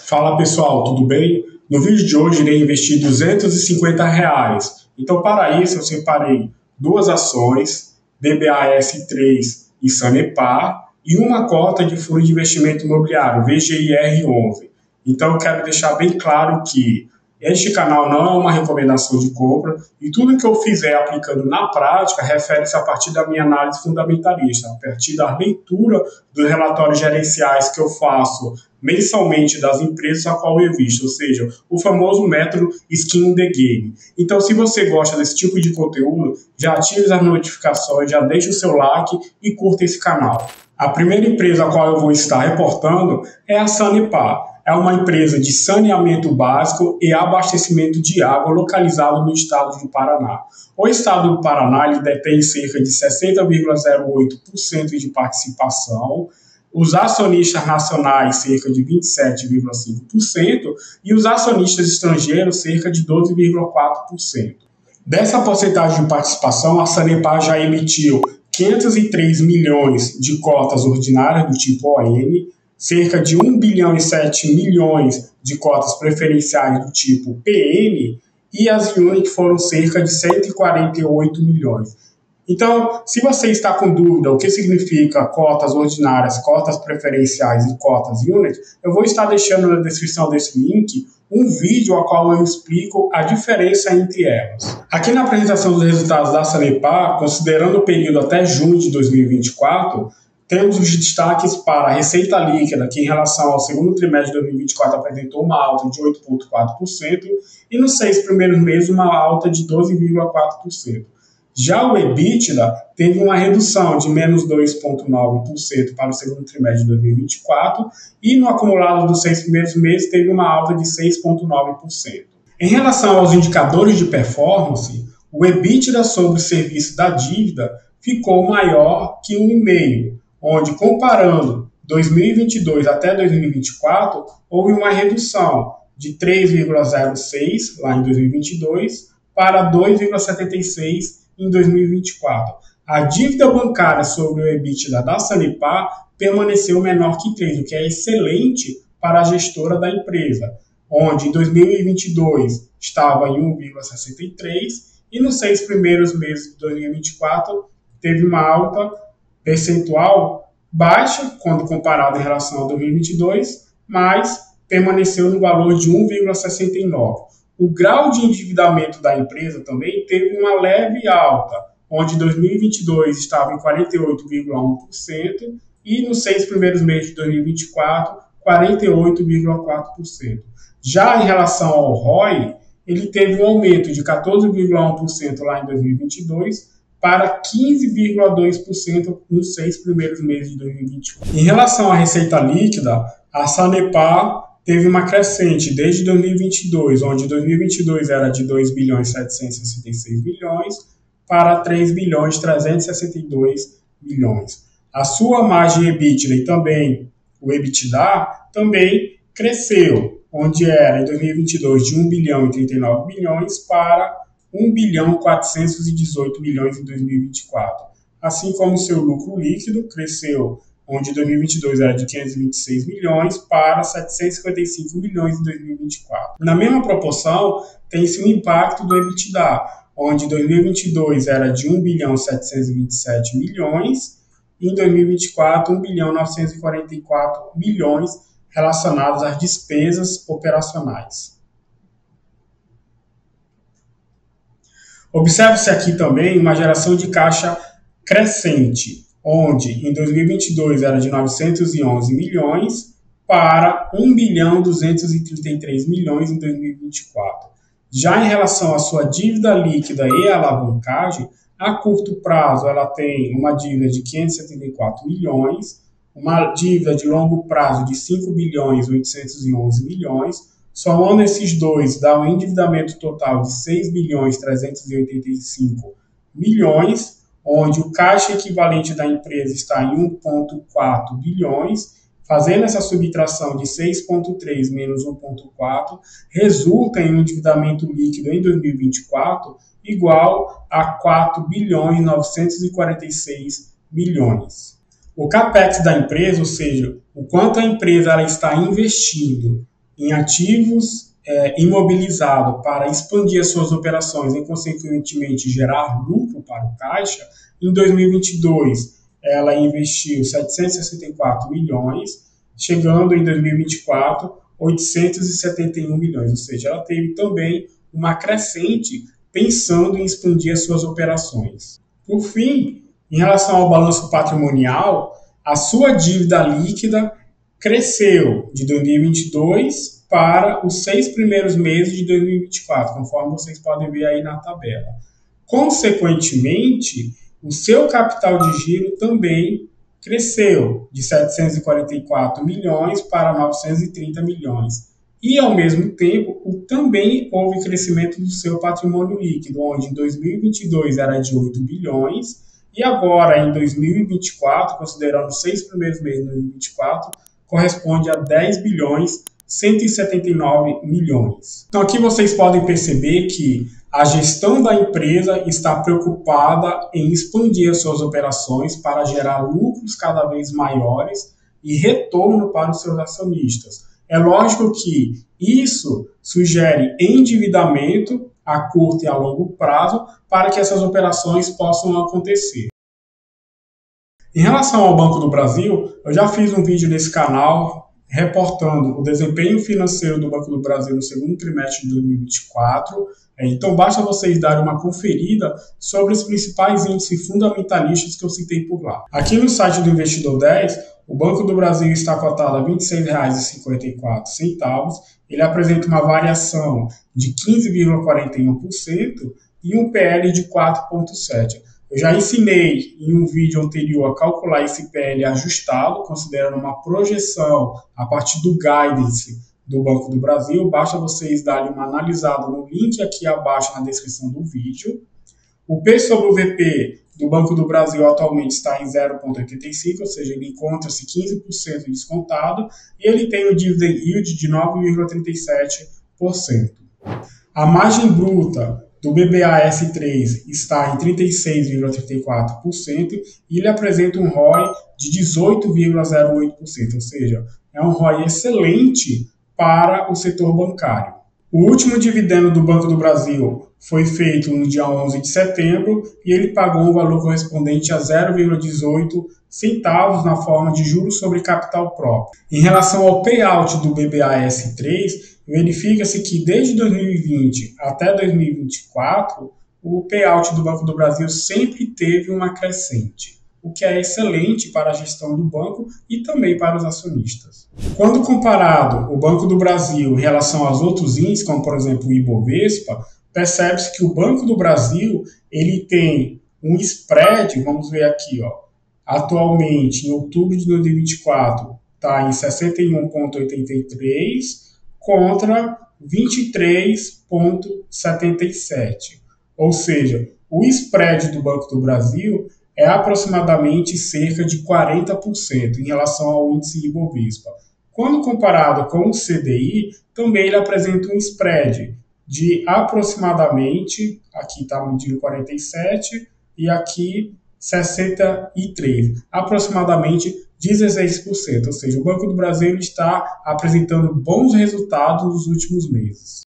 Fala pessoal, tudo bem? No vídeo de hoje irei investir R$ 250. Então para isso eu separei duas ações, BBAS3 e Sanepar, e uma cota de fundo de investimento imobiliário, VGIR11. Então eu quero deixar bem claro que este canal não é uma recomendação de compra e tudo que eu fizer aplicando na prática refere-se a partir da minha análise fundamentalista, a partir da leitura dos relatórios gerenciais que eu faço mensalmente das empresas a qual eu invisto, ou seja, o famoso método Skin in the Game. Então, se você gosta desse tipo de conteúdo, já ative as notificações, já deixe o seu like e curta esse canal. A primeira empresa a qual eu vou estar reportando é a Sanepar. É uma empresa de saneamento básico e abastecimento de água localizada no estado do Paraná. O estado do Paraná ele detém cerca de 60,08% de participação, os acionistas nacionais cerca de 27,5% e os acionistas estrangeiros cerca de 12,4%. Dessa porcentagem de participação, a Sanepar já emitiu 503 milhões de cotas ordinárias do tipo ON, cerca de 1 bilhão e 7 milhões de cotas preferenciais do tipo PN e as unit foram cerca de 148 milhões. Então, se você está com dúvida o que significa cotas ordinárias, cotas preferenciais e cotas unit, eu vou estar deixando na descrição desse link um vídeo ao qual eu explico a diferença entre elas. Aqui na apresentação dos resultados da Sanepar, considerando o período até junho de 2024, temos os destaques para a receita líquida, que em relação ao segundo trimestre de 2024 apresentou uma alta de 8,4% e nos 6 primeiros meses uma alta de 12,4%. Já o EBITDA teve uma redução de menos 2,9% para o segundo trimestre de 2024 e no acumulado dos 6 primeiros meses teve uma alta de 6,9%. Em relação aos indicadores de performance, o EBITDA sobre o serviço da dívida ficou maior que 1,5%, onde comparando 2022 até 2024 houve uma redução de 3,06 lá em 2022 para 2,76 em 2024. A dívida bancária sobre o EBITDA da Sanepar permaneceu menor que 3, o que é excelente para a gestora da empresa, onde em 2022 estava em 1,63 e nos 6 primeiros meses de 2024 teve uma alta percentual baixa quando comparado em relação a 2022, mas permaneceu no valor de 1,69. O grau de endividamento da empresa também teve uma leve alta, onde em 2022 estava em 48,1% e nos 6 primeiros meses de 2024, 48,4%. Já em relação ao ROI, ele teve um aumento de 14,1% lá em 2022 para 15,2% nos 6 primeiros meses de 2024. Em relação à receita líquida, a Sanepar teve uma crescente desde 2022, onde 2022 era de 2 bilhões 766 milhões para 3 bilhões 362 milhões. A sua margem EBITDA e também o EBITDA também cresceu, onde era em 2022 de 1 bilhão e 39 milhões para 1 bilhão 418 milhões em 2024. Assim como o seu lucro líquido cresceu, onde em 2022 era de 526 milhões para 755 milhões em 2024. Na mesma proporção, tem-se um impacto do EBITDA, onde em 2022 era de 1 bilhão 727 milhões e em 2024 1 bilhão 944 milhões relacionados às despesas operacionais. Observe-se aqui também uma geração de caixa crescente, onde em 2022 era de 911 milhões para 1 bilhão 233 milhões em 2024. Já em relação à sua dívida líquida e alavancagem, a curto prazo ela tem uma dívida de 574 milhões, uma dívida de longo prazo de 5 bilhões 811 milhões, somando esses dois dá um endividamento total de 6 bilhões 385 milhões, onde o caixa equivalente da empresa está em 1,4 bilhões, fazendo essa subtração de 6,3 menos 1,4, resulta em um endividamento líquido em 2024 igual a 4 bilhões 946 milhões. O CAPEX da empresa, ou seja, o quanto a empresa ela está investindo em ativos imobilizados para expandir as suas operações e, consequentemente, gerar lucro para o caixa, em 2022 ela investiu 764 milhões, chegando em 2024 871 milhões, ou seja, ela teve também uma crescente pensando em expandir as suas operações. Por fim, em relação ao balanço patrimonial, a sua dívida líquida cresceu de 2022 para os 6 primeiros meses de 2024, conforme vocês podem ver aí na tabela. Consequentemente, o seu capital de giro também cresceu de 744 milhões para 930 milhões. E, ao mesmo tempo, também houve crescimento do seu patrimônio líquido, onde em 2022 era de 8 bilhões e agora, em 2024, considerando os 6 primeiros meses de 2024, corresponde a 10 bilhões 179 milhões. Então, aqui vocês podem perceber que a gestão da empresa está preocupada em expandir as suas operações para gerar lucros cada vez maiores e retorno para os seus acionistas. É lógico que isso sugere endividamento a curto e a longo prazo para que essas operações possam acontecer. Em relação ao Banco do Brasil, eu já fiz um vídeo nesse canal reportando o desempenho financeiro do Banco do Brasil no segundo trimestre de 2024. Então, basta vocês darem uma conferida sobre os principais índices fundamentalistas que eu citei por lá. Aqui no site do Investidor 10, o Banco do Brasil está cotado a R$ 26,54. Ele apresenta uma variação de 15,41% e um PL de 4,7%. Eu já ensinei em um vídeo anterior a calcular esse PL ajustado, considerando uma projeção a partir do guidance do Banco do Brasil. Basta vocês darem uma analisada no link aqui abaixo na descrição do vídeo. O P sobre o VP do Banco do Brasil atualmente está em 0,85, ou seja, ele encontra-se 15% descontado e ele tem um dividend yield de 9,37%. A margem bruta do BBAS3 está em 36,34% e ele apresenta um ROI de 18,08%, ou seja, é um ROI excelente para o setor bancário. O último dividendo do Banco do Brasil foi feito no dia 11 de setembro e ele pagou um valor correspondente a 0,18 centavos na forma de juros sobre capital próprio. Em relação ao payout do BBAS3, verifica-se que desde 2020 até 2024, o payout do Banco do Brasil sempre teve uma crescente, o que é excelente para a gestão do banco e também para os acionistas. Quando comparado o Banco do Brasil em relação aos outros índices, como por exemplo o Ibovespa, percebe-se que o Banco do Brasil ele tem um spread, vamos ver aqui, atualmente em outubro de 2024 está em 61,83 contra 23,77. Ou seja, o spread do Banco do Brasil é aproximadamente cerca de 40% em relação ao índice Ibovespa. Quando comparado com o CDI, também ele apresenta um spread de aproximadamente, aqui está medindo 47 e aqui 63, aproximadamente 16%, ou seja, o Banco do Brasil está apresentando bons resultados nos últimos meses.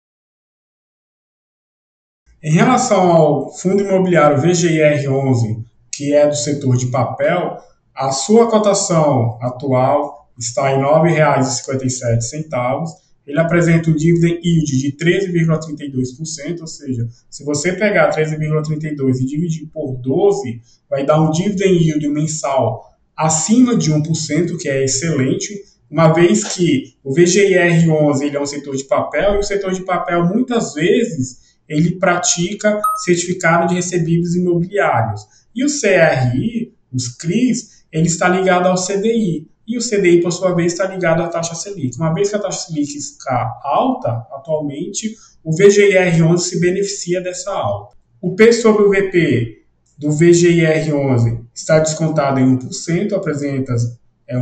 Em relação ao fundo imobiliário VGIR11, que é do setor de papel, a sua cotação atual está em R$ 9,57. Ele apresenta um dividend yield de 13,32%, ou seja, se você pegar 13,32% e dividir por 12, vai dar um dividend yield mensal acima de 1%, que é excelente, uma vez que o VGIR11 ele é um setor de papel, e o setor de papel, muitas vezes, ele pratica certificado de recebíveis imobiliários. E o CRI, os CRIs, ele está ligado ao CDI. E o CDI, por sua vez, está ligado à taxa Selic. Uma vez que a taxa Selic está alta, atualmente, o VGIR11 se beneficia dessa alta. O P sobre o VP do VGIR11 está descontado em 1%, apresenta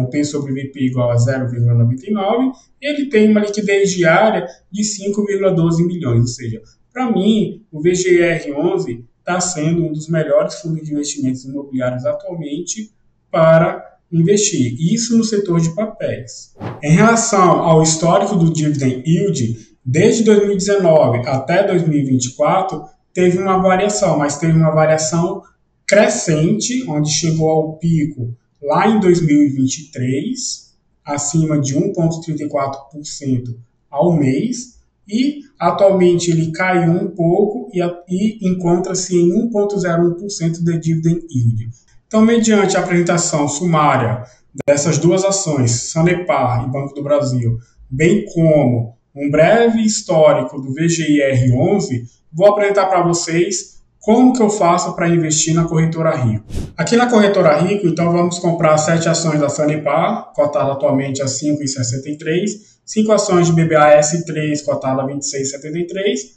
o P sobre o VP igual a 0,99, e ele tem uma liquidez diária de 5,12 milhões, ou seja, para mim, o VGIR11 está sendo um dos melhores fundos de investimentos imobiliários atualmente para investir. Isso no setor de papéis. Em relação ao histórico do dividend yield, desde 2019 até 2024, teve uma variação, mas teve uma variação crescente, onde chegou ao pico lá em 2023, acima de 1,34% ao mês, e atualmente ele caiu um pouco e encontra-se em 1,01% de dividend yield. Então, mediante a apresentação sumária dessas duas ações, Sanepar e Banco do Brasil, bem como um breve histórico do VGIR11, vou apresentar para vocês como que eu faço para investir na corretora Rico. Aqui na corretora Rico, então vamos comprar 7 ações da Sanepar, cotada atualmente a R$ 5,63, 5 ações de BBAS3, cotada a R$ 26,73,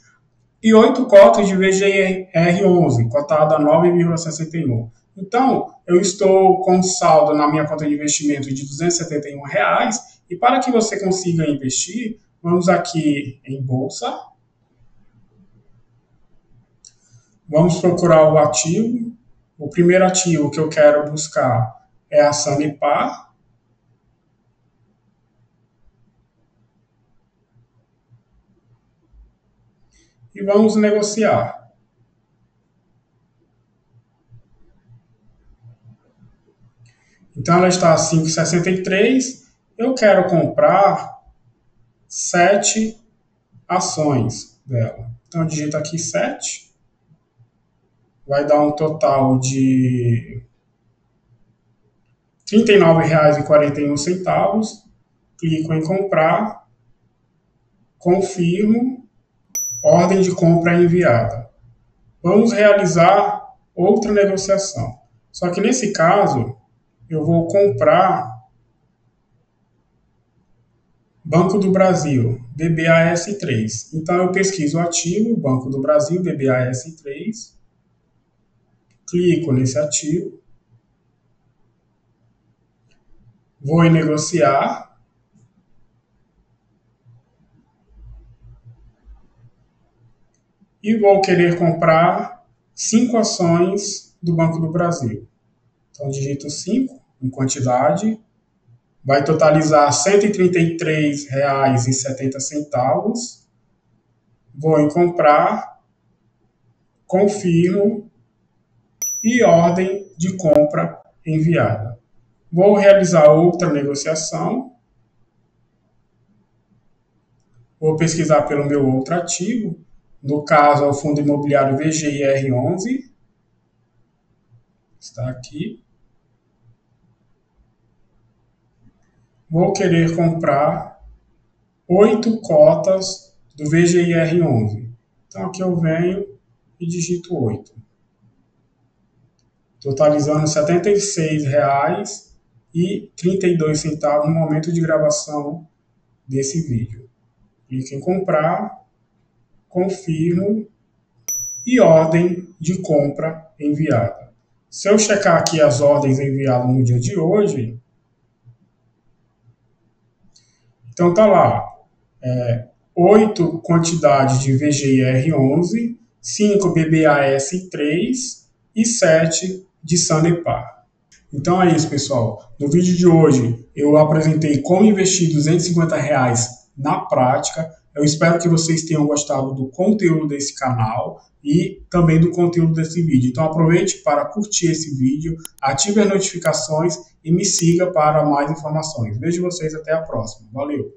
e 8 cotas de VGIR11, cotada a 9,61. Então, eu estou com saldo na minha conta de investimento de R$ 271, e para que você consiga investir, vamos aqui em Bolsa, vamos procurar o ativo. O primeiro ativo que eu quero buscar é a Sanepar. E vamos negociar. Então ela está a 5,63. Eu quero comprar 7 ações dela. Então eu digito aqui 7. Vai dar um total de R$ 39,41. Clico em comprar. Confirmo. Ordem de compra enviada. Vamos realizar outra negociação. Só que nesse caso, eu vou comprar Banco do Brasil, BBAS3. Então eu pesquiso o ativo, Banco do Brasil, BBAS3. Clico nesse ativo. Vou em negociar. E vou querer comprar 5 ações do Banco do Brasil. Então, digito 5 em quantidade. Vai totalizar R$ 133,70. Vou em comprar. Confirmo. E ordem de compra enviada. Vou realizar outra negociação. Vou pesquisar pelo meu outro ativo. No caso, é o fundo imobiliário VGIR11. Está aqui. Vou querer comprar 8 cotas do VGIR11. Então, aqui eu venho e digito 8. Totalizando R$ 76,32 no momento de gravação desse vídeo. Clique em comprar. Confirmo e ordem de compra enviada. Se eu checar aqui as ordens enviadas no dia de hoje, então tá lá, 8 quantidades de VGIR11, 5 BBAS3 e 7 de Sanepar. Então é isso, pessoal. No vídeo de hoje eu apresentei como investir R$ 250 na prática. Eu espero que vocês tenham gostado do conteúdo desse canal e também do conteúdo desse vídeo. Então aproveite para curtir esse vídeo, ative as notificações e me siga para mais informações. Vejo vocês até a próxima. Valeu!